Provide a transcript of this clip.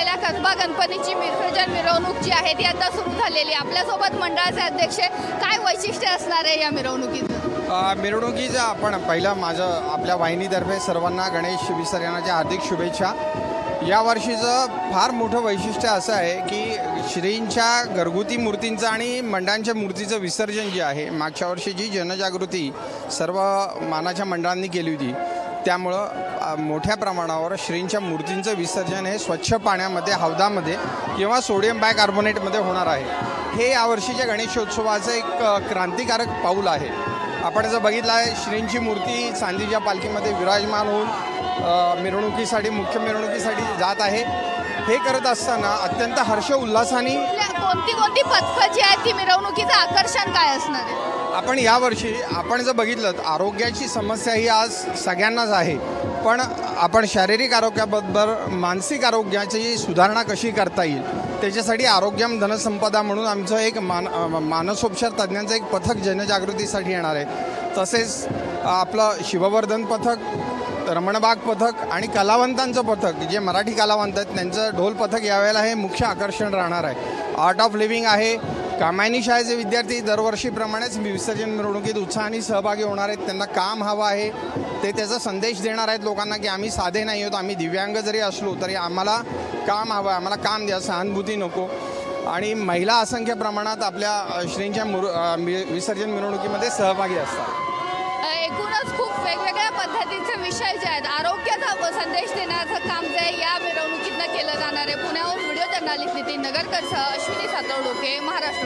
असलेल्या कसबा गणपतीची विसर्जन मिरवणूक जी आहे ती आता सुरू झालेली. आपल्यासोबत मंडळाचे अध्यक्ष काय वैशिष्ट्य असणार आहे या मिरवणुकीचं? मिरवणुकीचं आपण पहिलं आपल्या वाहिनीतर्फे सर्वांना गणेश विसर्जनाच्या हार्दिक शुभेच्छा. या वर्षीचं फार मोठं वैशिष्ट्य असं आहे की श्रींच्या घरगुती मूर्तींचं आणि मंडळांच्या मूर्तीचं विसर्जन जे आहे, मागच्या वर्षी जी जनजागृती सर्व मानाच्या मंडळांनी केली होती, त्यामुळं मोठ्या प्रमाणावर श्रींच्या मूर्तींचं विसर्जन हे स्वच्छ पाण्यामध्ये, हौदामध्ये किंवा सोडियम बायकार्बोनेटमध्ये होणार आहे. हे यावर्षीच्या गणेशोत्सवाचं एक क्रांतिकारक पाऊल आहे. आपण जर बघितलं आहे, श्रींची मूर्ती चांदीच्या पालखीमध्ये विराजमान होऊन मिरवणुकीसाठी, मुख्य मिरवणुकीसाठी जात आहे. हे करत असताना अत्यंत हर्ष उल्हासाने कोणती पथकं जी आहेत ती मिरवणुकीचं आकर्षण काय असणार आहे? आपण यावर्षी जर बघितलं, आरोग्याची समस्या ही आज सगळ्यांनाच आहे, पण आपण शारीरिक आरोग्याबरोबर मानसिक आरोग्याची सुधारणा कशी करता येईल त्याच्यासाठी आरोग्यम धनसंपदा म्हणून आमचं एक मानसोपचार तज्ज्ञांचं एक पथक जनजागृतीसाठी येणार आहे. तसेच आपलं शिववर्धन पथक, रमणबाग पथक आणि कलावंतांचं पथक, जे मराठी कलावंत आहेत त्यांचं ढोल पथक यावेळेला हे मुख्य आकर्षण राहणार आहे. आर्ट ऑफ लिव्हिंग आहे. कामायनी शाळेचे विद्यार्थी दरवर्षीप्रमाणेच विसर्जन मिरवणुकीत उत्साहाने सहभागी होणार आहेत. त्यांना काम हवं आहे, ते त्याचा संदेश देणार आहेत लोकांना की आम्ही साधे नाही आहोत, आम्ही दिव्यांग जरी असलो तरी आम्हाला काम हवं आहे, आम्हाला काम द्या, सहानुभूती नको. आणि महिला असंख्य प्रमाणात आपल्या श्रींच्या विसर्जन मिरवणुकीमध्ये सहभागी असतात. एकूणच खूप वेगवेगळ्या पद्धतीचे विषय जे आहेत, आरोग्याचा संदेश देण्याचं काम जे या मिरवणुकीतनं केलं जाणार आहे. पुण्याहून व्हिडिओ जर्नलिस्ट नितीन नगरकरसह अश्विनी सातवडोके, महाराष्ट्र.